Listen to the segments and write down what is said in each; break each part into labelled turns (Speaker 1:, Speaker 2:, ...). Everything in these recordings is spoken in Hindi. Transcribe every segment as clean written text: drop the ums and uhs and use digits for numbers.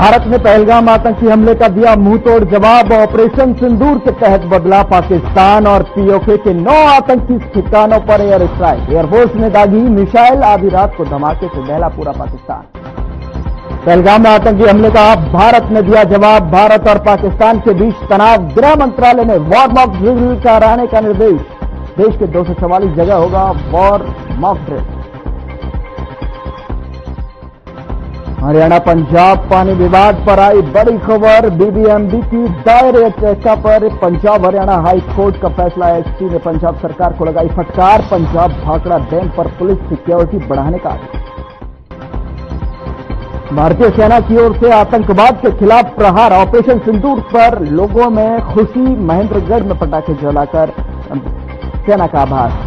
Speaker 1: भारत ने पहलगाम आतंकी हमले का दिया मुंहतोड़ जवाब। ऑपरेशन सिंदूर के तहत बदला पाकिस्तान और पीओके के 9 आतंकी ठिकानों पर एयर स्ट्राइक। एयरफोर्स ने दागी मिसाइल। आधी रात को धमाके से दहला पूरा पाकिस्तान। पहलगाम में आतंकी हमले का भारत ने दिया जवाब। भारत और पाकिस्तान के बीच तनाव। गृह मंत्रालय ने वॉर मॉक ड्रिल कराने का निर्देश। देश के 244 जगह होगा war mock drill. Haryana Punjab पानी विवाद पर आई बड़ी खबर। बीबीएमबी की दायर याचिका पर पंजाब हरियाणा हाई कोर्ट का फैसला। एसपी ने पंजाब सरकार को लगाई फटकार। पंजाब भाखड़ा डैम पर पुलिस सिक्योरिटी बढ़ाने का आदेश। भारतीय सेना की ओर से आतंकवाद के खिलाफ प्रहार। ऑपरेशन सिंदूर पर लोगों में खुशी। महेंद्रगढ़ में पटाखे जलाकर सेना का आभार।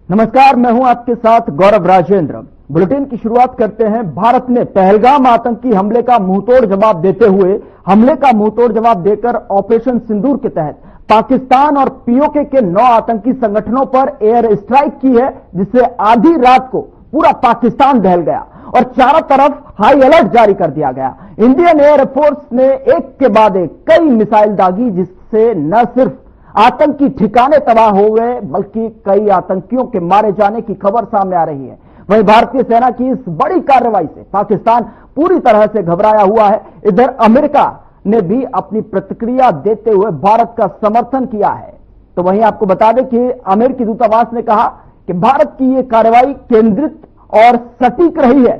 Speaker 1: नमस्कार, मैं हूं आपके साथ गौरव राजेंद्र। बुलेटिन की शुरुआत करते हैं। भारत ने पहलगाम आतंकी हमले का मुंहतोड़ जवाब देते हुए हमले का मुंहतोड़ जवाब देकर ऑपरेशन सिंदूर के तहत पाकिस्तान और पीओके के 9 आतंकी संगठनों पर एयर स्ट्राइक की है, जिससे आधी रात को पूरा पाकिस्तान दहल गया और चारों तरफ हाई अलर्ट जारी कर दिया गया। इंडियन एयरफोर्स ने एक के बाद एक कई मिसाइल दागी, जिससे न सिर्फ आतंकी ठिकाने तबाह हो गए बल्कि कई आतंकियों के मारे जाने की खबर सामने आ रही है। वहीं भारतीय सेना की इस बड़ी कार्रवाई से पाकिस्तान पूरी तरह से घबराया हुआ है। इधर अमेरिका ने भी अपनी प्रतिक्रिया देते हुए भारत का समर्थन किया है। तो वहीं आपको बता दें कि अमेरिकी दूतावास ने कहा कि भारत की यह कार्रवाई केंद्रित और सटीक रही है।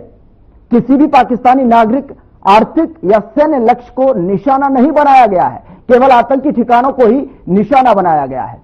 Speaker 1: किसी भी पाकिस्तानी नागरिक, आर्थिक या सैन्य लक्ष्य को निशाना नहीं बनाया गया है, केवल आतंकी ठिकानों को ही निशाना बनाया गया है।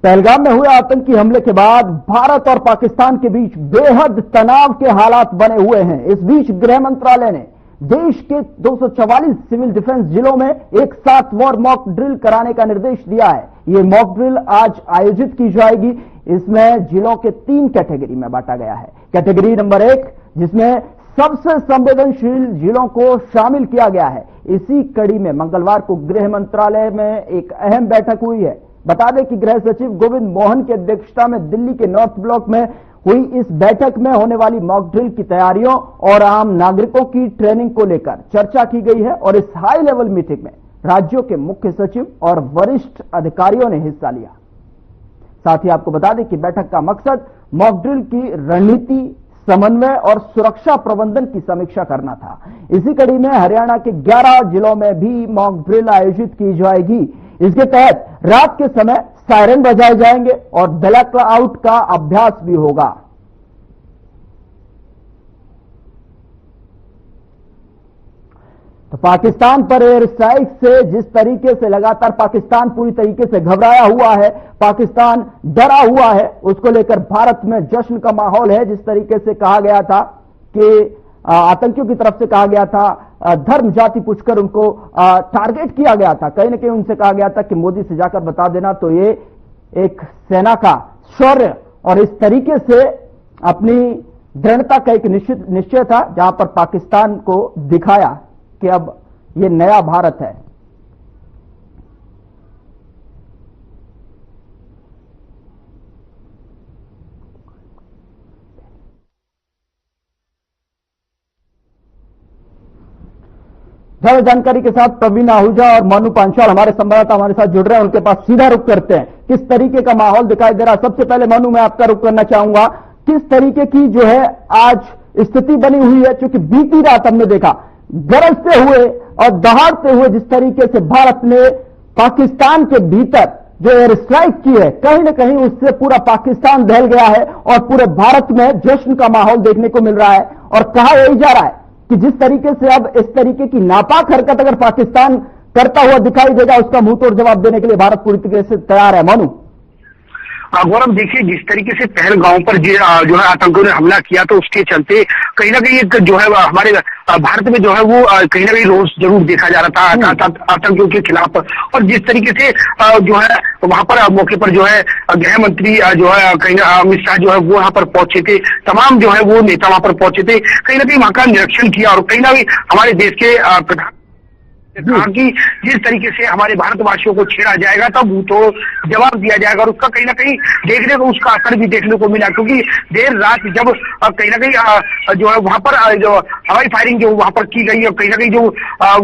Speaker 1: पहलगाम में हुए आतंकी हमले के बाद भारत और पाकिस्तान के बीच बेहद तनाव के हालात बने हुए हैं। इस बीच गृह मंत्रालय ने देश के 244 सिविल डिफेंस जिलों में एक साथ वॉर मॉक ड्रिल कराने का निर्देश दिया है। यह मॉक ड्रिल आज आयोजित की जाएगी। इसमें जिलों के 3 कैटेगरी में बांटा गया है। कैटेगरी नंबर 1, जिसमें सबसे संवेदनशील जिलों को शामिल किया गया है। इसी कड़ी में मंगलवार को गृह मंत्रालय में एक अहम बैठक हुई है। बता दें कि गृह सचिव गोविंद मोहन की अध्यक्षता में दिल्ली के नॉर्थ ब्लॉक में हुई इस बैठक में होने वाली मॉक ड्रिल की तैयारियों और आम नागरिकों की ट्रेनिंग को लेकर चर्चा की गई है। और इस हाई लेवल मीटिंग में राज्यों के मुख्य सचिव और वरिष्ठ अधिकारियों ने हिस्सा लिया। साथ ही आपको बता दें कि बैठक का मकसद मॉक ड्रिल की रणनीति, समन्वय और सुरक्षा प्रबंधन की समीक्षा करना था। इसी कड़ी में हरियाणा के 11 जिलों में भी मॉक ड्रिल आयोजित की जाएगी। इसके तहत रात के समय सायरन बजाए जाएंगे और ब्लैक आउट का अभ्यास भी होगा। तो पाकिस्तान पर एयर स्ट्राइक से जिस तरीके से लगातार पाकिस्तान पूरी तरीके से घबराया हुआ है, पाकिस्तान डरा हुआ है, उसको लेकर भारत में जश्न का माहौल है। जिस तरीके से कहा गया था कि आतंकियों की तरफ से कहा गया था, धर्म जाति पूछकर उनको टारगेट किया गया था। कहीं ना कहीं उनसे कहा गया था कि मोदी से जाकर बता देना। तो ये एक सेना का शौर्य और इस तरीके से अपनी दृढ़ता का एक निश्चय था, जहां पर पाकिस्तान को दिखाया कि अब ये नया भारत है। ज्यादा जानकारी के साथ प्रवीण आहूजा और मनु पांचाल हमारे संवाददाता हमारे साथ जुड़ रहे हैं। उनके पास सीधा रुख करते हैं, किस तरीके का माहौल दिखाई दे रहा है। सबसे पहले मनु, मैं आपका रुख करना चाहूंगा, किस तरीके की जो है आज स्थिति बनी हुई है। क्योंकि बीती रात हमने देखा गरजते हुए और दहाड़ते हुए जिस तरीके से भारत ने पाकिस्तान के भीतर जो एयर स्ट्राइक की है, कहीं ना कहीं उससे पूरा पाकिस्तान दहल गया है और पूरे भारत में जश्न का माहौल देखने को मिल रहा है। और कहा यही जा रहा है कि जिस तरीके से अब इस तरीके की नापाक हरकत अगर पाकिस्तान करता हुआ दिखाई देगा, उसका मुंहतोड़ जवाब देने के लिए भारत पूरी तरीके से तैयार है। मनु,
Speaker 2: गौरव देखिए, जिस तरीके से पहलगांव पर जो है आतंकियों ने हमला किया, तो उसके चलते कहीं ना कहीं एक जो है हमारे भारत में जो है वो कहीं ना कहीं रोष जरूर देखा जा रहा था आतंकियों के खिलाफ। और जिस तरीके से जो है वहां पर मौके पर जो है गृह मंत्री जो है कहीं ना अमित शाह जो है वो वहां पर पहुंचे थे, तमाम जो है वो नेता वहां पर पहुंचे थे, कहीं ना कहीं वहां का निरीक्षण किया और कहीं ना कहीं हमारे देश के प्रधान कहा कि जिस तरीके से हमारे भारतवासियों को छेड़ा जाएगा तब तो जवाब दिया जाएगा। और उसका कहीं ना कहीं देखने को उसका असर भी देखने को मिला, क्योंकि देर रात जब कहीं ना कहीं जो है वहां पर जो हवाई फायरिंग जो वहां पर की गई और कहीं ना कहीं जो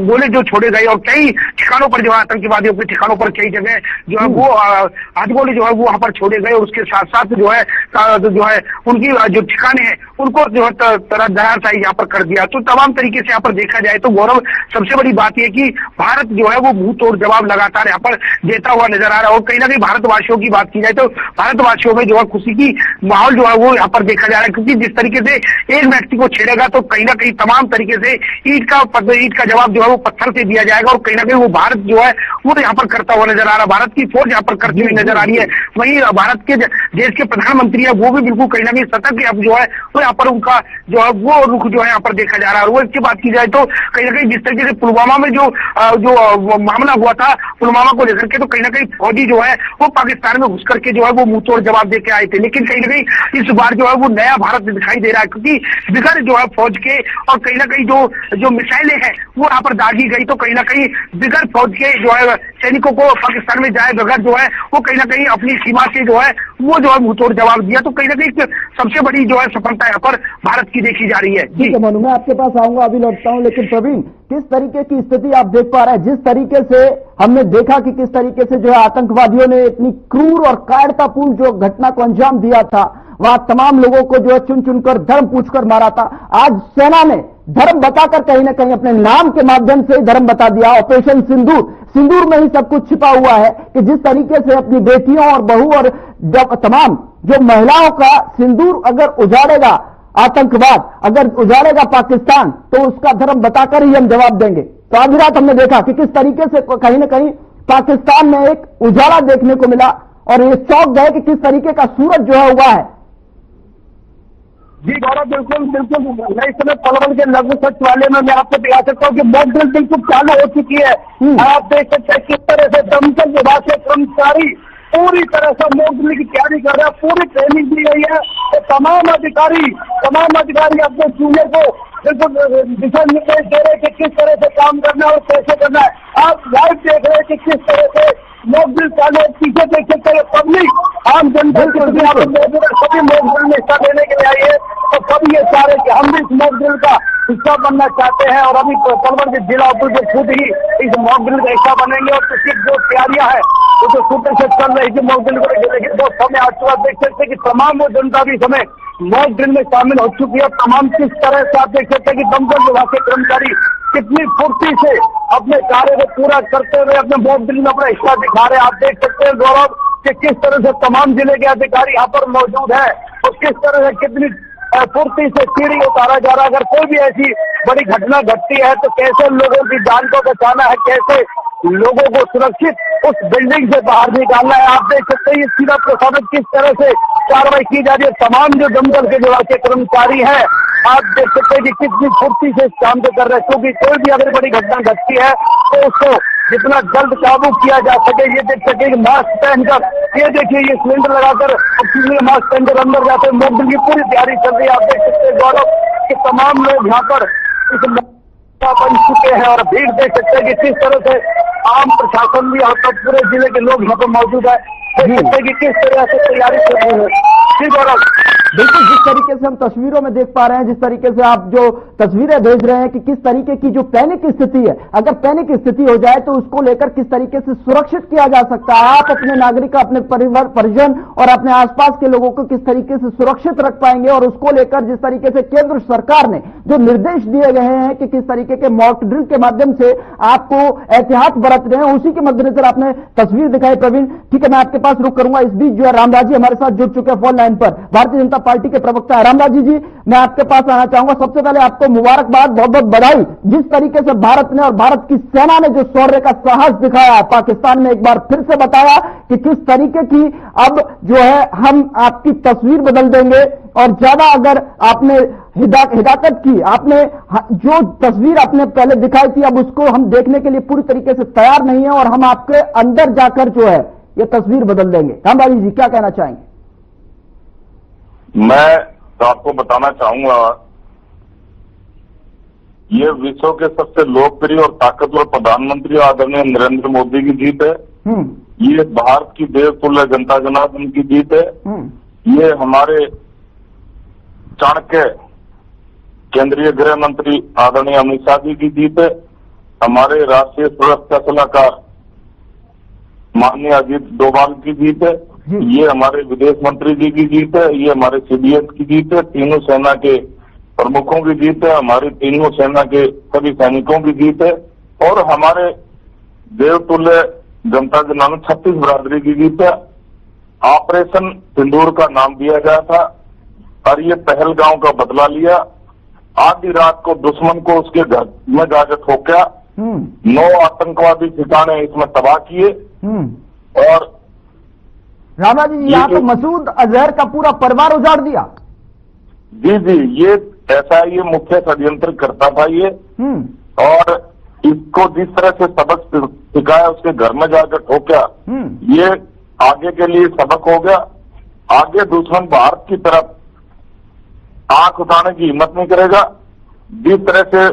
Speaker 2: गोले जो छोड़े गए और कई ठिकानों पर जो है आतंकवादियों के ठिकानों पर कई जगह जो है वो हाथगोले जो है वो वहां पर छोड़े गए और उसके साथ साथ जो है उनकी जो ठिकाने हैं उनको जो है तरह दहाड़ यहाँ पर कर दिया। तो तमाम तरीके से यहाँ पर देखा जाए तो गौरव सबसे बड़ी बात यह कि भारत जो है वो मुंह तोड़ जवाब लगातार यहाँ पर देता हुआ नजर आ रहा है। और कहीं ना कहीं भारतवासियों की बात की जाए तो भारतवासियों में जो है खुशी की माहौल जो है वो यहाँ पर देखा जा रहा है, क्योंकि जिस तरीके से एक व्यक्ति को छेड़ेगा तो कहीं ना कहीं तमाम तरीके से ईट का जवाब जो है वो पत्थर से दिया जाएगा। और कहीं ना कहीं वो भारत जो है वो यहाँ पर करता हुआ नजर आ रहा है, भारत की फौज यहाँ पर करती हुई नजर आ रही है। वहीं भारत के देश के प्रधानमंत्री है वो भी बिल्कुल कहीं ना कहीं सतर्क अब जो है वो यहाँ पर उनका जो है वो रुख जो है यहाँ पर देखा जा रहा है। और वो इसकी बात की जाए तो कहीं ना कहीं जिस तरीके से पुलवामा में जो मामला हुआ था पुलवामा को लेकर के, तो कहीं ना कहीं फौजी जो है वो पाकिस्तान में घुस करके जो है वो मुंह तोड़ जवाब देके आए थे। लेकिन कहीं ना कहीं इस बार जो है वो नया भारत दिखाई दे रहा है, क्योंकि बिगर जो है फौज के और कहीं ना कहीं जो मिसाइलें हैं वो यहाँ पर दागी गई, तो कहीं ना कहीं बिगर फौज के जो है सैनिकों को पाकिस्तान में जाए बगैर जो है वो कहीं ना कहीं अपनी सीमा से जो है वो जो है मुंह तोड़ जवाब दिया। तो कहीं ना कहीं सबसे बड़ी जो है सफलता यहाँ पर भारत की देखी जा रही है।
Speaker 1: ठीक है मनु, मैं आपके पास आऊंगा, अभी लौटता हूं। लेकिन प्रवीण, किस तरीके की स्थिति आप देख पा रहे हैं? जिस तरीके से हमने देखा कि किस तरीके से जो है आतंकवादियों ने इतनी क्रूर और कायरतापूर्ण जो घटना को अंजाम दिया था, वहां तमाम लोगों को जो है चुन चुनकर धर्म पूछकर मारा था। आज सेना ने धर्म बताकर कहीं ना कहीं अपने नाम के माध्यम से धर्म बता दिया। ऑपरेशन सिंदूर में ही सब कुछ छिपा हुआ है कि जिस तरीके से अपनी बेटियों और बहू और तमाम जो महिलाओं का सिंदूर अगर उजाड़ेगा आतंकवाद, अगर उजाड़ेगा पाकिस्तान, तो उसका धर्म बताकर ही हम जवाब देंगे। तो आज रात हमने देखा कि किस तरीके से कहीं ना कहीं पाकिस्तान में एक उजाला देखने को मिला और ये चौंक गए कि किस तरीके का सूरज जो है हुआ है।
Speaker 3: जी गौरव, बिल्कुल बिल्कुल। मैं इस समय पलवल के लघु सचिवालय में मैं आपको दिखा सकता हूँ कि मॉक ड्रिल बिल्कुल चालू हो चुकी है। आप देख सकते हैं किस तरह से दमकल विभाग के कर्मचारी पूरी तरह से मॉक ड्रिल की तैयारी कर रहे हैं, पूरी ट्रेनिंग दी गई है। तो तमाम अधिकारी अपने जूनियर को बिल्कुल दिशा निर्देश दे रहे हैं कि किस तरह से काम करना है और कैसे करना है। आप लाइव देख रहे हैं कि किस तरह से मॉक ड्रिल चालू, पीछे देख सकते हैं पब्लिक आम जनता सभी मॉक ड्रिल में हिस्सा लेने के लिए आई है। तो सभी ये चाह रहे कि हम भी इस मॉक ड्रिल का हिस्सा बनना चाहते हैं और अभी पलवल के जिला उपायुक्त खुद ही इस मॉक ड्रिल का हिस्सा बनेंगे। और उसकी जो तैयारियां है वो जो सूत्र से चल रही थी मॉक ड्रिल को लेकर, लेकिन वो समय आ चुका। देख सकते हैं कि तमाम वो जनता भी समय मॉक ड्रिल में शामिल हो चुकी है। तमाम किस तरह से आप देख सकते हैं कि दमकल विभाग के कर्मचारी कितनी फुर्ती से अपने कार्य को पूरा करते हुए अपने मॉक ड्रिल में अपना हिस्सा दिखा रहे हैं। आप देख सकते हैं गौरव कि किस तरह से तमाम जिले के अधिकारी यहाँ पर मौजूद है और किस तरह से कितनी फुर्ती से सीढ़ी उतारा जा रहा है। अगर कोई भी ऐसी बड़ी घटना घटती है तो कैसे लोगों की जान को बचाना है, कैसे लोगों को सुरक्षित उस बिल्डिंग से बाहर निकालना है। आप देख सकते हैं ये सीधा प्रसारित किस तरह से कार्रवाई की जा रही है। तमाम जो दमकल के विभाग के कर्मचारी हैं, आप देख सकते हैं कि कितनी फुर्ती से इस काम को कर रहे हैं, क्योंकि कोई भी अगर बड़ी घटना घटती है तो उसको जितना जल्द काबू किया जा सके। ये देख सके कि मास्क पहनकर, ये देखिए ये सिलेंडर लगाकर ऑक्सीजन मास्क पहनकर अंदर जाते हैं। मॉक ड्रिल की पूरी तैयारी चल रही है। आप देख सकते हैं गौरव कि तमाम लोग यहाँ पर इस बन चुके हैं और भीड़ देख सकते हैं कि किस तरह से आम प्रशासन भी और सब पूरे जिले के लोग यहाँ पर मौजूद है। देख सकते हैं कि किस तरह से तैयारी चल रही है। जी गौरव,
Speaker 1: बिल्कुल जिस तरीके से हम तस्वीरों में देख पा रहे हैं, जिस तरीके से आप जो तस्वीरें भेज रहे हैं कि किस तरीके की जो पैनिक स्थिति है, अगर पैनिक स्थिति हो जाए तो उसको लेकर किस तरीके से सुरक्षित किया जा सकता है। आप अपने नागरिक, अपने परिजन और अपने आसपास के लोगों को किस तरीके से सुरक्षित रख पाएंगे, और उसको लेकर जिस तरीके से केंद्र सरकार ने जो निर्देश दिए गए हैं कि किस तरीके के मॉक ड्रिल के माध्यम से आपको एहतियात बरतने हैं, उसी के मद्देनजर आपने तस्वीर दिखाई। प्रवीण, ठीक है, मैं आपके पास रुक करूंगा। इस बीच जो है रामराज जी हमारे साथ जुड़ चुके हैं फोन लाइन पर, भारतीय जनता पार्टी के प्रवक्ता है। रामराज जी, मैं आपके पास आना चाहूंगा। सबसे पहले आपको मुबारकबाद, बहुत बहुत बधाई। जिस तरीके से भारत ने और भारत की सेना ने जो शौर्य का साहस दिखाया है, पाकिस्तान में एक बार फिर से बताया कि किस तरीके की अब जो है हम आपकी तस्वीर बदल देंगे, और ज्यादा अगर आपने हिदाकत की, आपने जो तस्वीर आपने पहले दिखाई थी, अब उसको हम देखने के लिए पूरी तरीके से तैयार नहीं है, और हम आपके अंदर जाकर जो है ये तस्वीर बदल देंगे। रामराज जी, क्या कहना चाहेंगे?
Speaker 4: मैं तो आपको बताना चाहूंगा, ये विश्व के सबसे लोकप्रिय और ताकतवर प्रधानमंत्री आदरणीय नरेंद्र मोदी की जीत है। ये भारत की देवतुल्य जनता जनार्दन की जीत है। ये हमारे चाणक्य केंद्रीय गृह मंत्री आदरणीय अमित शाह जी की जीत है। हमारे राष्ट्रीय सुरक्षा सलाहकार माननीय अजीत डोभाल की जीत है। ये हमारे विदेश मंत्री जी की जीत है। ये हमारे सीडीएस की जीत है। तीनों सेना के प्रमुखों की जीत है। हमारी तीनों सेना के सभी सैनिकों की जीत है। और हमारे देवतुल्य जनता जनार्दन 36 बरादरी की जीत है। ऑपरेशन सिंदूर का नाम दिया गया था, और ये पहलगांव का बदला लिया। आधी रात को दुश्मन को उसके घर में जाकर ठोका। 9 आतंकवादी ठिकाने इसमें तबाह किए। और
Speaker 1: राणा जी, यहाँ तो मसूद अजहर का पूरा परिवार उजाड़ दिया।
Speaker 4: जी जी, ये ऐसा ये मुख्य षड्यंत्र करता था ये। और इसको जिस तरह से सबक सिखाया, उसके घर में जाकर ठोका, ये आगे के लिए सबक हो गया। आगे दुश्मन भारत की तरफ आंख उठाने की हिम्मत नहीं करेगा। जिस तरह से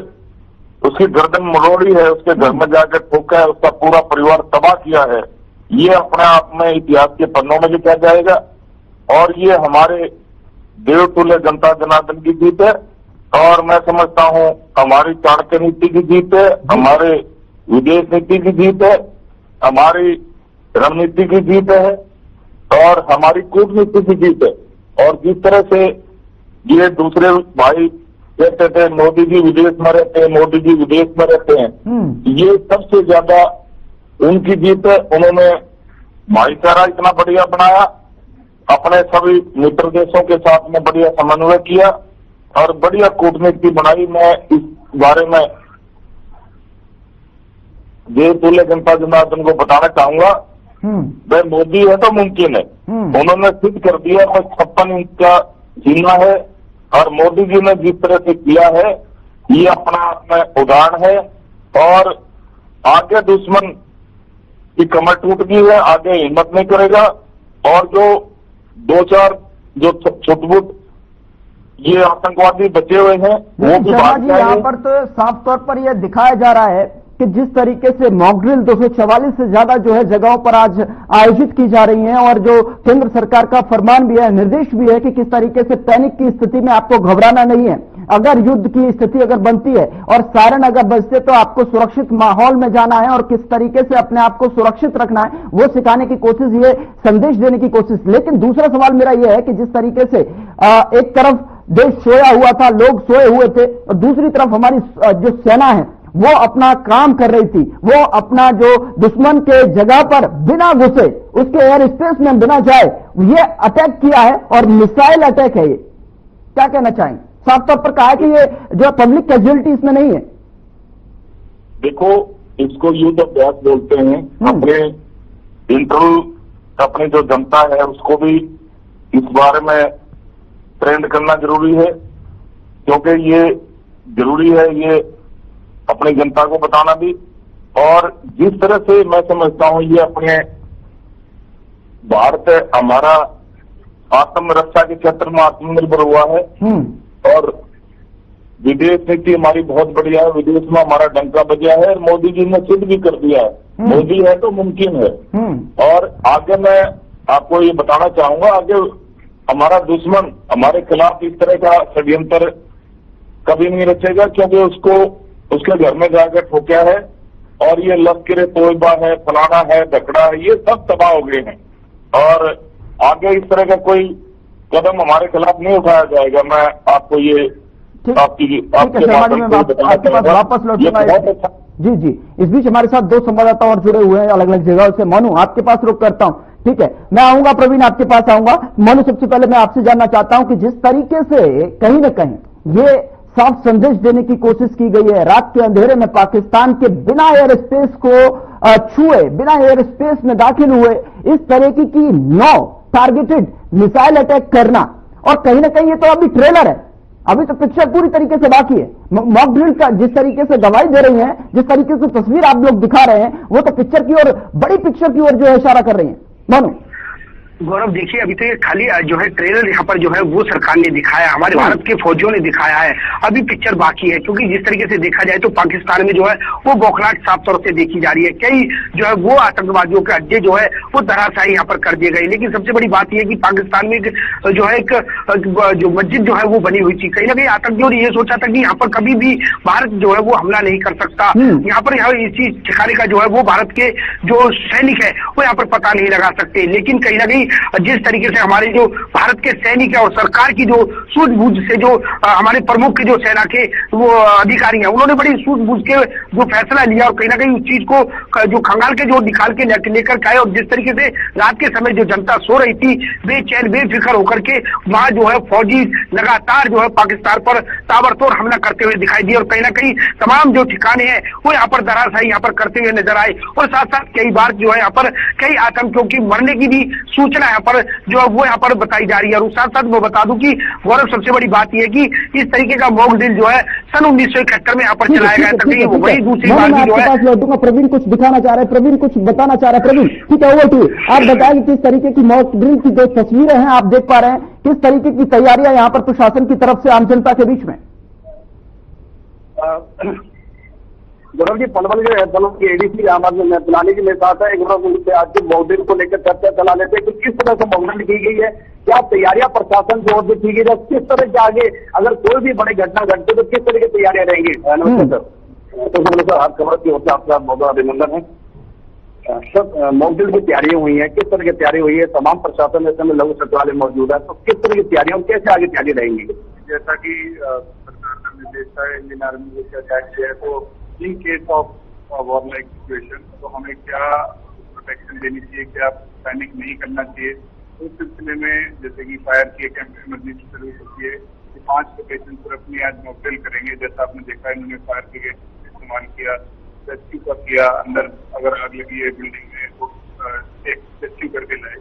Speaker 4: उसकी गर्दन मरोड़ी है, उसके घर में जाकर ठोका है, उसका पूरा परिवार तबाह किया है, ये अपने आप में इतिहास के पन्नों में लिखा जाएगा। और ये हमारे देवतुल्य जनता जनार्दन की जीत है। और मैं समझता हूं हमारी चाणक्य नीति की जीत है, हमारे विदेश नीति की जीत है, हमारी रणनीति की जीत है, और हमारी कूटनीति की जीत है। और जिस तरह से ये दूसरे भाई कहते थे मोदी जी विदेश में रहते हैं, मोदी जी विदेश में रहते हैं, ये सबसे ज्यादा उनकी जीत है। उन्होंने भाईचारा इतना बढ़िया बनाया, अपने सभी मित्र देशों के साथ में बढ़िया समन्वय किया, और बढ़िया कूटनीति बनाई। मैं इस बारे में देवतुल्य जनता जनार्दन को बताना चाहूंगा, वह मोदी है तो मुमकिन है। उन्होंने सिद्ध कर दिया, 56 इंच का सीना है। और मोदी जी ने जिस तरह से किया है, ये अपना आप में उदाहरण है। और आगे दुश्मन की कमर टूट गई है, आगे हिम्मत नहीं करेगा। और जो 2-4 जो छुटपुट ये आतंकवादी बचे हुए हैं, वो भी
Speaker 1: यहाँ पर तो साफ तौर पर यह दिखाया जा रहा है कि जिस तरीके से मॉक ड्रिल 244 से ज्यादा जो है जगहों पर आज आयोजित की जा रही हैं, और जो केंद्र सरकार का फरमान भी है, निर्देश भी है कि किस तरीके से पैनिक की स्थिति में आपको घबराना नहीं है। अगर युद्ध की स्थिति अगर बनती है और सायरन अगर बजते, तो आपको सुरक्षित माहौल में जाना है और किस तरीके से अपने आप को सुरक्षित रखना है, वो सिखाने की कोशिश, ये संदेश देने की कोशिश। लेकिन दूसरा सवाल मेरा यह है कि जिस तरीके से एक तरफ देश सोया हुआ था, लोग सोए हुए थे, और दूसरी तरफ हमारी जो सेना है वो अपना काम कर रही थी, वो अपना जो दुश्मन के जगह पर बिना घुसे, उसके एयर स्पेस में बिना जाए, ये अटैक किया है, और मिसाइल अटैक है ये। क्या कहना चाहेंगे? साफ तौर पर कहा है कि ये जो पब्लिक कैजुअलिटी इसमें नहीं है।
Speaker 4: देखो, इसको युद्ध अभ्यास बोलते हैं। अपने इंटरव्यू अपनी जो जनता है उसको भी इस बारे में ट्रेंड करना जरूरी है, क्योंकि ये जरूरी है ये अपनी जनता को बताना भी। और जिस तरह से मैं समझता हूं, ये अपने भारत हमारा आत्मरक्षा के क्षेत्र में आत्मनिर्भर हुआ है। और विदेश नीति हमारी बहुत बढ़िया है, विदेश में हमारा डंका बजा है, और मोदी जी ने सिद्ध भी कर दिया है। मोदी है तो मुमकिन है। और आगे मैं आपको ये बताना चाहूंगा, आगे हमारा दुश्मन हमारे खिलाफ इस तरह का षड्यंत्र कभी नहीं रचेगा, क्योंकि उसको उसके घर में जाकर ठोका है। और ये लश्कर तोयबा है, फलाना है, धकड़ा है, ये सब तबाह हो गए हैं। और आगे इस तरह का कोई कदम हमारे खिलाफ नहीं उठाया जाएगा, मैं आपको ये
Speaker 1: ठीक है शर्मा जी, मैं आपके पास वापस लौटूंगा। जी जी, इस बीच हमारे साथ दो संवाददाता और जुड़े हुए हैं अलग अलग जगहों से। मनु, आपके पास रुक करता हूं, ठीक है, मैं आऊंगा प्रवीण आपके पास आऊंगा। मनु, सबसे पहले मैं आपसे जानना चाहता हूं कि जिस तरीके से कहीं ना कहीं ये साफ संदेश देने की कोशिश की गई है, रात के अंधेरे में पाकिस्तान के बिना एयर स्पेस को छुए, बिना एयर स्पेस में दाखिल हुए इस तरह की 9 टारगेटेड मिसाइल अटैक करना, और कहीं ना कहीं ये तो अभी ट्रेलर है, अभी तो पिक्चर पूरी तरीके से बाकी है। मॉक ड्रिल का जिस तरीके से गवाही दे रही हैं, जिस तरीके से तस्वीर आप लोग दिखा रहे हैं, वो तो पिक्चर की ओर, बड़ी पिक्चर की ओर जो है इशारा कर रही है। मानो
Speaker 2: गौरव, देखिए अभी तो ये खाली जो है ट्रेलर यहाँ पर जो है वो सरकार ने दिखाया, हमारे भारत के फौजियों ने दिखाया है, अभी पिक्चर बाकी है। क्योंकि जिस तरीके से देखा जाए तो पाकिस्तान में जो है वो बौखलाहट साफ तौर से देखी जा रही है। कई जो है वो आतंकवादियों के अड्डे जो है वो धराशायी यहाँ पर कर दिए गए। लेकिन सबसे बड़ी बात यह है कि पाकिस्तान में जो है एक जो मस्जिद जो है वो बनी हुई थी। कहीं ना कहीं आतंकियों ने ये सोचा था कि यहाँ पर कभी भी भारत जो है वो हमला नहीं कर सकता, यहाँ पर इसी ठिकाने का जो है वो भारत के जो सैनिक है वो यहाँ पर पता नहीं लगा सकते। लेकिन कहीं ना कहीं जिस तरीके से हमारे जो भारत के सैनिक है और सरकार की जो सूझबूझ से जो हमारे प्रमुख जो सेना के वो अधिकारी हैं, उन्होंने बड़ी सूझबूझ के जो फैसला लिया और कहीं ना कहीं उस चीज को जो खंगाल के जो निकाल के लेकर आए। और जिस तरीके से रात के समय जो जनता सो रही थी बेचैन बेफिक्र होकर के, वहां जो है फौजी लगातार जो है पाकिस्तान पर ताबड़तोड़ हमला करते हुए दिखाई दिए। और कहीं ना कहीं तमाम जो ठिकाने हैं वो यहाँ पर धराशायी यहाँ पर करते हुए नजर आए। और साथ साथ कई बार जो है यहाँ पर कई आतंकियों की मरने की भी सूचना यहाँ पर जो है वो यहाँ पर बताई जा रही है। और साथ साथ मैं बता दूं कि गौरव, सबसे बड़ी बात यह है कि इस तरीके का मॉक ड्रिल जो है सन 1971 में यहाँ पर चलाया गया था। वही दूसरी बात जो है,
Speaker 1: लौटूंगा, प्रवीण कुछ दिखाना चाह रहे हैं, प्रवीण कुछ बताना चाह रहे हैं। प्रवीण, ठीक है, ओवर टू यू। आप बताएं किस तरीके की मॉक ड्रिल की जो तस्वीरें हैं आप देख पा रहे हैं, किस तरीके की तैयारियां यहाँ पर प्रशासन की तरफ से आम जनता के बीच में।
Speaker 3: गौरव जी, पलवल के एडीसी बुलाने के मेरे साथ है। गौरव, उनसे आज के मॉकड्रिल को लेकर चर्चा चला लेते हैं कि किस तरह से मॉकड्रिल की गई है, क्या तैयारियां प्रशासन की ओर से की गई है, किस तरह के आगे अगर कोई भी बड़ी घटना घटती तो किस तरह की तैयारियां रहेंगी। नमस्ते सर। तो सर, हर खबर की ओर से आपका बहुत बहुत अभिनंदन है। सर, मॉकड्रिल की तैयारियां हुई है, किस तरह की तैयारी हुई है? तमाम प्रशासन इस समय लघु सचिवालय मौजूद है, तो किस तरह की तैयारियां, कैसे आगे तैयारी रहेंगी?
Speaker 5: जैसा कि सरकार का निर्देश है, इंडियन आर्मी का एक्ट है, तो in case of war like situation तो हमें क्या प्रोटेक्शन देनी चाहिए, क्या पैनिक नहीं करना चाहिए, उस सिलसिले में जैसे कि फायर की एक इमरजेंसी सर्विस होती है, 5 लोकेशन पर अपनी आज मॉकड्रिल करेंगे। जैसा आपने देखा, इन्होंने फायर ब्रिगेड इस्तेमाल किया, रेस्क्यू का किया, अंदर अगर आग लगी है बिल्डिंग में तो एक रेस्क्यू करके लाए।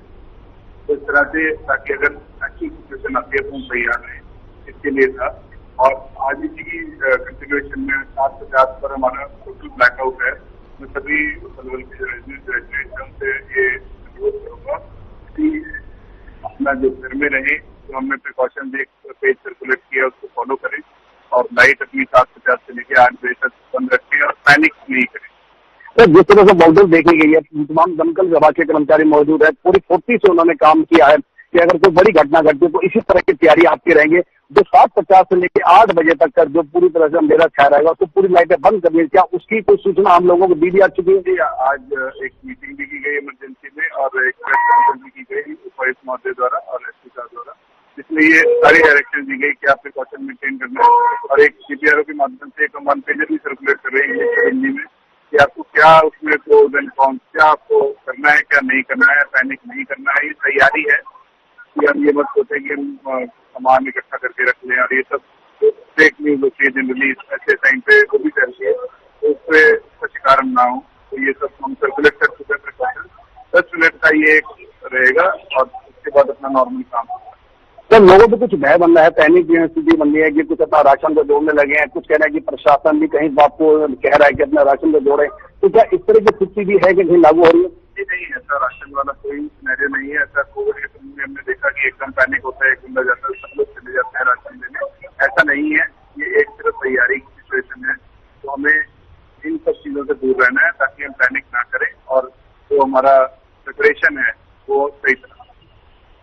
Speaker 5: तो इस तरह से ताकि अगर अच्छी सिचुएशन आती है तो हम तैयार रहें, इसके लिए था। और आज इसी की कंटिन्यूएशन में 750 पर हमारा टोटल ब्लैकआउट है। मैं सभी पलवल के रेजिडेंट्स से ये अनुरोध करूंगा कि अपना जो घर में रहे, जो हमने प्रिकॉशन पेज सर्कुलेट किया उसको फॉलो करें और लाइट अपनी 750 से लेकर 8 बजे तक बंद रखें और पैनिक नहीं करें।
Speaker 3: सर, जिस तरह से मॉकड्रिल देखी गई है, तमाम दमकल विभाग के कर्मचारी मौजूद है, पूरी फुर्ती से उन्होंने काम किया है कि अगर कोई बड़ी घटना घटती तो इसी तरह की तैयारी आपके रहेंगे। जो 7:50 से लेकर 8 बजे तक का जो पूरी तरह से अंधेरा छाया रहेगा तो पूरी लाइटें बंद करनी है, क्या उसकी कोई सूचना हम लोगों को दी जा चुकी है?
Speaker 5: आज एक मीटिंग भी की गई इमरजेंसी में और एक प्रेस कॉन्फ्रेंस भी की गई उपायुक्त महोदय द्वारा और एसपी साहब द्वारा, जिसमें ये सारी डायरेक्शन दी गई कि आप प्रिकॉशन मेंटेन करना है। और एक सीपीआरओ के माध्यम से एक 1 पेजर भी सर्कुलेट कर रहे हैं हिंदी में कि आपको क्या उसमें प्रोज एंड कॉन्स, क्या आपको करना है, क्या नहीं करना है, पैनिक नहीं करना है। ये तैयारी है कि हम ये मत सोचें कि हम सामान इकट्ठा करके रख लें। और ये सब फेक न्यूज होती है जनरली ऐसे टाइम पे, वो भी करती है, तो उससे का शिकार ना हो। तो ये सब हम सर्कुलेट कर चुके हैं प्रिकॉशन। 10 मिनट का ये रहेगा और उसके बाद अपना नॉर्मल काम।
Speaker 3: सर, लोगों को कुछ भय बन रहा है, पैनिक की स्थिति बन रही है कि कुछ अपना राशन को जोड़ने लगे हैं, कुछ कह रहे हैं कि प्रशासन भी कहीं आपको कह रहा है कि अपना राशन को जोड़े, तो क्या इस तरह की स्थिति भी है कि कहीं लागू हो रही है?
Speaker 5: नहीं, ऐसा राशन वाला कोई सिनेरियो नहीं है। ऐसा कोविड के समय में हमने देखा कि एकदम पैनिक होता है, एक बंदा जाता है, सब लोग चले जाते हैं राशन देने, ऐसा नहीं है। ये एक सिर्फ तैयारी की सिचुएशन है, तो हमें इन सब चीजों से दूर रहना है ताकि हम पैनिक ना करें और जो हमारा प्रिपरेशन है वो सही तरह।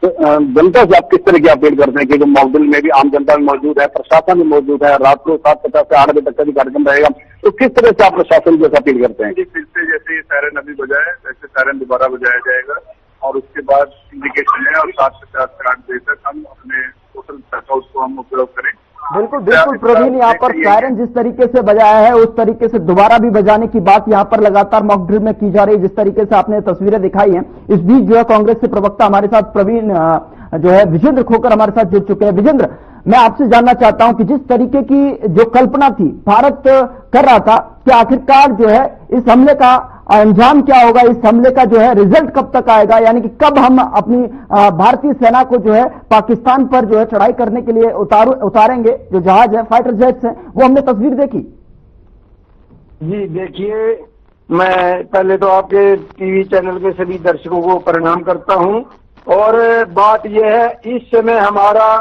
Speaker 3: तो जनता से आप किस तरह की अपील करते हैं? क्योंकि मॉकड्रिल में भी आम जनता भी मौजूद है, प्रशासन भी मौजूद है, रात को 7:50 से 8 बजे तक का भी कार्यक्रम रहेगा, तो किस तरह से आप प्रशासन को अपील करते हैं?
Speaker 5: फिर से जैसे सायरन अभी बजाए वैसे सायरन दोबारा बजाया जाएगा और उसके बाद इंडिकेशन है और 7:50 से 8 बजे तक हम अपने टोटल ब्लैकआउट को हम उपयोग करें
Speaker 1: बिल्कुल बिल्कुल प्रवीण, यहाँ पर सायरन जिस तरीके से बजाया है उस तरीके से दोबारा भी बजाने की बात यहाँ पर लगातार मॉक ड्रिल में की जा रही है, जिस तरीके से आपने तस्वीरें दिखाई हैं। इस बीच जो है कांग्रेस के प्रवक्ता हमारे साथ प्रवीण जो है विजेंद्र खोकर हमारे साथ जुड़ चुके हैं। विजेंद्र, मैं आपसे जानना चाहता हूं कि जिस तरीके की जो कल्पना थी भारत कर रहा था कि आखिरकार जो है इस हमले का अंजाम क्या होगा, इस हमले का जो है रिजल्ट कब तक आएगा, यानी कि कब हम अपनी भारतीय सेना को जो है पाकिस्तान पर जो है चढ़ाई करने के लिए उतारेंगे, जो जहाज है फाइटर जेट्स हैं, वो हमने तस्वीर देखी।
Speaker 3: जी देखिए, मैं पहले तो आपके टीवी चैनल के सभी दर्शकों को प्रणाम करता हूं, और बात यह है इस समय हमारा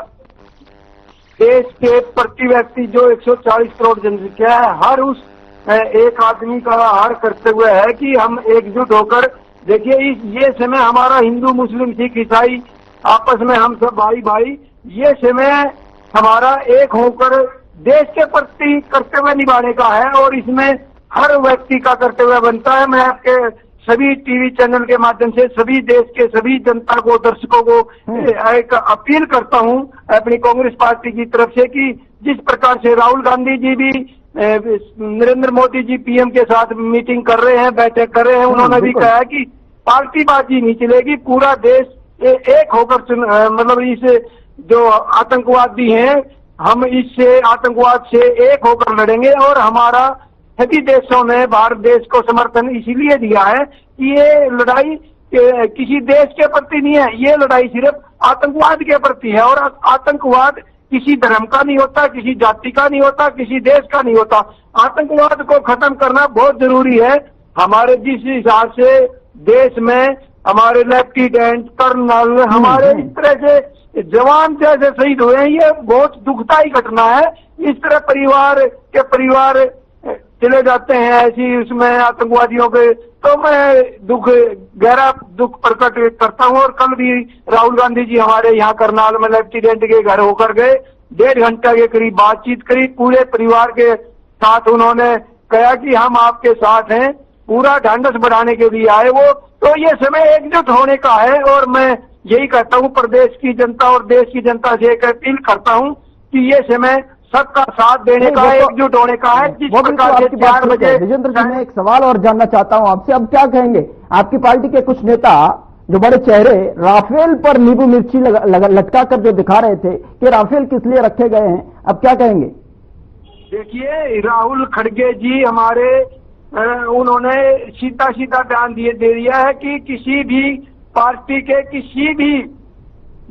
Speaker 3: देश के प्रति व्यक्ति जो 140 करोड़ जनसंख्या है, हर उस एक आदमी का आहार करते हुए है कि हम एकजुट होकर, देखिए ये समय हमारा हिंदू मुस्लिम सिख ईसाई आपस में हम सब भाई भाई, ये समय हमारा एक होकर देश के प्रति कर्तव्य निभाने का है, और इसमें हर व्यक्ति का कर्तव्य बनता है। मैं आपके सभी टीवी चैनल के माध्यम से सभी देश के सभी जनता को, दर्शकों को एक अपील करता हूं अपनी कांग्रेस पार्टी की तरफ से कि जिस प्रकार से राहुल गांधी जी भी नरेंद्र मोदी जी पीएम के साथ मीटिंग कर रहे हैं, बैठक कर रहे हैं, उन्होंने भी कहा है कि पार्टीबाजी नहीं चलेगी, पूरा देश एक होकर मतलब इस जो आतंकवादी हैं हम इससे आतंकवाद से एक होकर लड़ेंगे। और हमारा सभी देशों ने भारत देश को समर्थन इसीलिए दिया है कि ये लड़ाई किसी देश के प्रति नहीं है, ये लड़ाई सिर्फ आतंकवाद के प्रति है, और आतंकवाद किसी धर्म का नहीं होता, किसी जाति का नहीं होता, किसी देश का नहीं होता। आतंकवाद को खत्म करना बहुत जरूरी है। हमारे जिस हिसाब से देश में हमारे लेफ्टिनेंट कर्नल हमारे इस तरह से जवान जैसे शहीद हुए हैं, ये बहुत दुखदायी घटना है। इस तरह परिवार चले जाते हैं ऐसी उसमें आतंकवादियों के, तो मैं गहरा दुख प्रकट करता हूं। और कल भी राहुल गांधी जी हमारे यहाँ करनाल में लेफ्टिनेंट के घर होकर गए, 1.5 घंटा के करीब बातचीत करी, पूरे परिवार के साथ उन्होंने कहा कि हम आपके साथ हैं, पूरा ढांढस बढ़ाने के लिए आए वो। तो ये समय एकजुट होने का है, और मैं यही कहता हूं प्रदेश की जनता और देश की जनता से एक अपील करता हूं कि ये समय सबका साथ देने का है, एकजुट होने का है। जिस प्रकार से 4 बजे
Speaker 1: विजेंद्र जी, मैं एक सवाल और जानना चाहता हूं आपसे, अब क्या कहेंगे आपकी पार्टी के कुछ नेता जो बड़े चेहरे राफेल पर नींबू मिर्ची लटका कर जो दिखा रहे थे कि राफेल किस लिए रखे गए हैं, अब क्या कहेंगे?
Speaker 3: देखिए, राहुल खड़गे जी हमारे उन्होंने सीधा बयान दे दिया है कि किसी भी पार्टी के किसी भी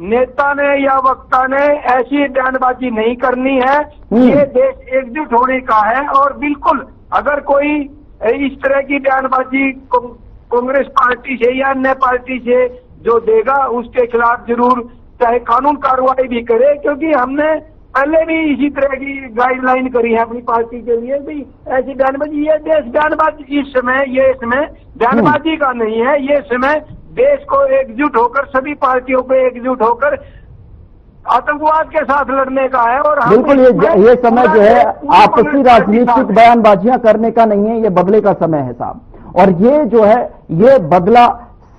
Speaker 3: नेता ने या वक्ता ने ऐसी बयानबाजी नहीं करनी है। ये देश एकजुट होने का है, और बिल्कुल अगर कोई इस तरह की बयानबाजी कांग्रेस पार्टी से या अन्य पार्टी से जो देगा उसके खिलाफ जरूर चाहे कानून कार्रवाई भी करे, क्योंकि हमने पहले भी इसी तरह की गाइडलाइन करी है अपनी पार्टी के लिए भी। ऐसी बयानबाजी, ये देश बयानबाजी इस समय ये समय बयानबाजी का नहीं है, ये समय देश को एकजुट होकर सभी पार्टियों को एकजुट होकर आतंकवाद के साथ लड़ने का है। और
Speaker 1: बिल्कुल ये समय जो है आपसी राजनीतिक बयानबाजियां करने का नहीं है, ये बदले का समय है साहब। और ये जो है ये बदला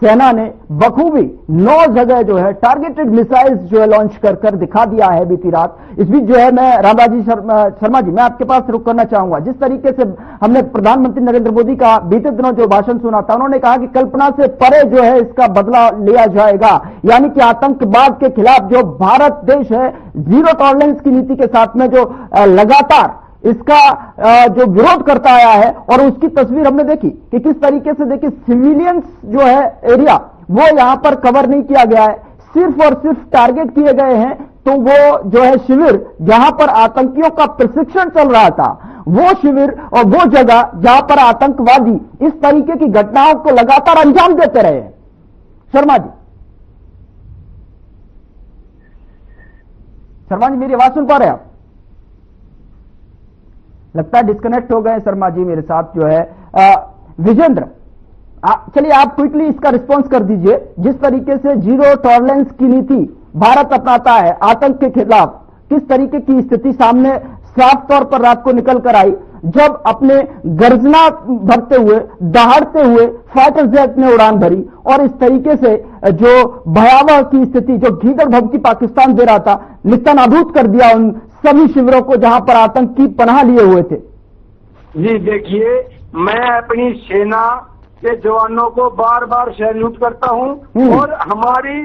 Speaker 1: सेना ने बखूबी 9 जगह जो है टारगेटेड मिसाइल्स जो है लॉन्च कर दिखा दिया है बीती रात। इस बीच जो है मैं रामराजी शर्मा जी, मैं आपके पास रुक करना चाहूंगा। जिस तरीके से हमने प्रधानमंत्री नरेंद्र मोदी का बीते दिनों जो भाषण सुना था, उन्होंने कहा कि कल्पना से परे जो है इसका बदला लिया जाएगा, यानी कि आतंकवाद के खिलाफ जो भारत देश है जीरो टॉलरेंस की नीति के साथ में जो लगातार इसका जो विरोध करता आया है, और उसकी तस्वीर हमने देखी कि किस तरीके से देखिए सिविलियंस जो है एरिया वो यहां पर कवर नहीं किया गया है, सिर्फ और सिर्फ टारगेट किए गए हैं। तो वो जो है शिविर जहां पर आतंकियों का प्रशिक्षण चल रहा था, वो शिविर और वो जगह जहां पर आतंकवादी इस तरीके की घटनाओं को लगातार अंजाम देते रहे। शर्मा जी, मेरी आवाज सुन पा रहे हैं आप? लगता है डिस्कनेक्ट हो गए शर्मा जी मेरे साथ जो है। विजेंद्र, चलिए आप क्विकली इसका रिस्पांस कर दीजिए। जिस तरीके से जीरो टॉलरेंस की नीति भारत अपनाता है आतंक के खिलाफ, किस तरीके की स्थिति सामने साफ तौर पर रात को निकल कर आई, जब अपने गर्जना भरते हुए, दहाड़ते हुए फाइटर जेट ने उड़ान भरी और इस तरीके से जो भयावह की स्थिति जो भीतर भभकी पाकिस्तान दे रहा था, निस्तानाबूद कर दिया उन सभी शिविरों को जहां पर आतंकी पनाह लिए हुए थे।
Speaker 3: जी देखिए, मैं अपनी सेना के जवानों को बार बार सैल्यूट करता हूं और हमारी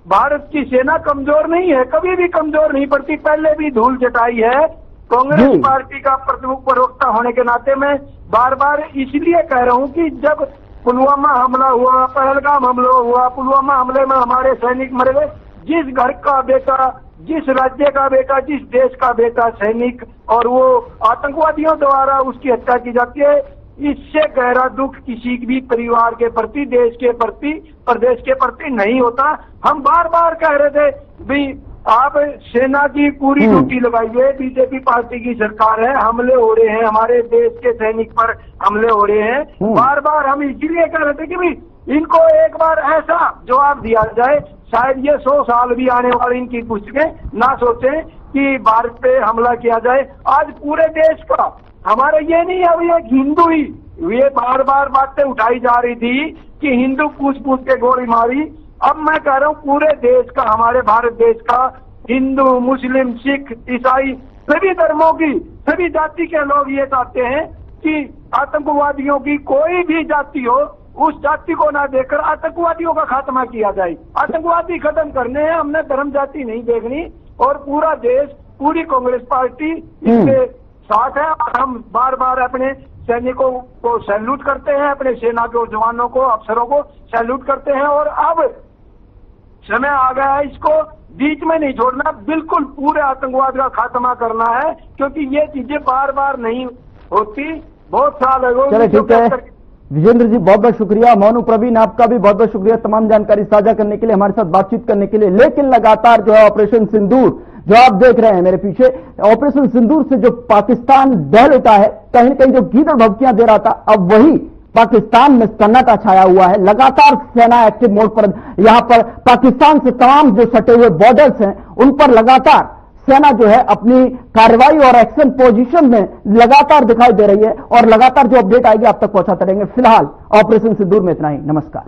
Speaker 3: भारत की सेना कमजोर नहीं है, कभी भी कमजोर नहीं पड़ती, पहले भी धूल चटाई है। कांग्रेस पार्टी का प्रवक्ता होने के नाते मैं बार बार इसलिए कह रहा हूं कि जब पुलवामा हमला हुआ, पहलगाम हमला हुआ, पुलवामा हमले में हमारे सैनिक मर गए, जिस घर का बेटा, जिस राज्य का बेटा, जिस देश का बेटा सैनिक और वो आतंकवादियों द्वारा उसकी हत्या की जाती है, इससे गहरा दुख किसी भी परिवार के प्रति, देश के प्रति, प्रदेश के प्रति नहीं होता। हम बार बार कह रहे थे भाई आप सेना की पूरी ड्यूटी लगाइए, बीजेपी पार्टी की सरकार है, हमले हो रहे हैं, हमारे देश के सैनिक पर हमले हो रहे हैं। बार बार हम इसलिए कह रहे थे कि भाई इनको एक बार ऐसा जवाब दिया जाए, शायद ये 100 साल भी आने वाली इनकी पुस्तकें ना सोचें कि भारत पे हमला किया जाए। आज पूरे देश का, हमारे ये नहीं है अभी एक हिंदू ही, ये बार बार बातें उठाई जा रही थी कि हिंदू पूछ पूछ के गोली मारी। अब मैं कह रहा हूँ पूरे देश का, हमारे भारत देश का हिंदू, मुस्लिम, सिख, ईसाई, सभी धर्मों की, सभी जाति के लोग ये चाहते हैं कि आतंकवादियों की कोई भी जाति हो, उस जाति को ना देखकर आतंकवादियों का खात्मा किया जाए। आतंकवादी खत्म करने हैं, हमने धर्म जाति नहीं देखनी और पूरा देश, पूरी कांग्रेस पार्टी इसके साथ है। और हम बार बार अपने सैनिकों को सैल्यूट करते हैं, अपने सेना के जवानों को, अफसरों को सैल्यूट करते हैं और अब समय आ गया है इसको बीच में नहीं छोड़ना, बिल्कुल पूरे आतंकवाद का खात्मा करना है, क्योंकि ये चीजें बार बार नहीं होती, बहुत साल हो गए।
Speaker 1: ठीक है विजेंद्र जी, बहुत बहुत शुक्रिया। मोनू प्रवीण, आपका भी बहुत बहुत शुक्रिया तमाम जानकारी साझा करने के लिए, हमारे साथ बातचीत करने के लिए। लेकिन लगातार जो है ऑपरेशन सिंदूर जो आप देख रहे हैं मेरे पीछे, ऑपरेशन सिंदूर से जो पाकिस्तान दहल उठा है, कहीं न कहीं जो गीदड़ भभकियां दे रहा था, अब वही पाकिस्तान में सन्नाटा छाया हुआ है। लगातार सेना एक्टिव मोड पर, यहां पर पाकिस्तान से तमाम जो सटे हुए बॉर्डर्स हैं उन पर लगातार सेना जो है अपनी कार्रवाई और एक्शन पोजीशन में लगातार दिखाई दे रही है और लगातार जो अपडेट आएगी आप तक पहुंचाते रहेंगे। फिलहाल ऑपरेशन सिंदूर में इतना ही। नमस्कार।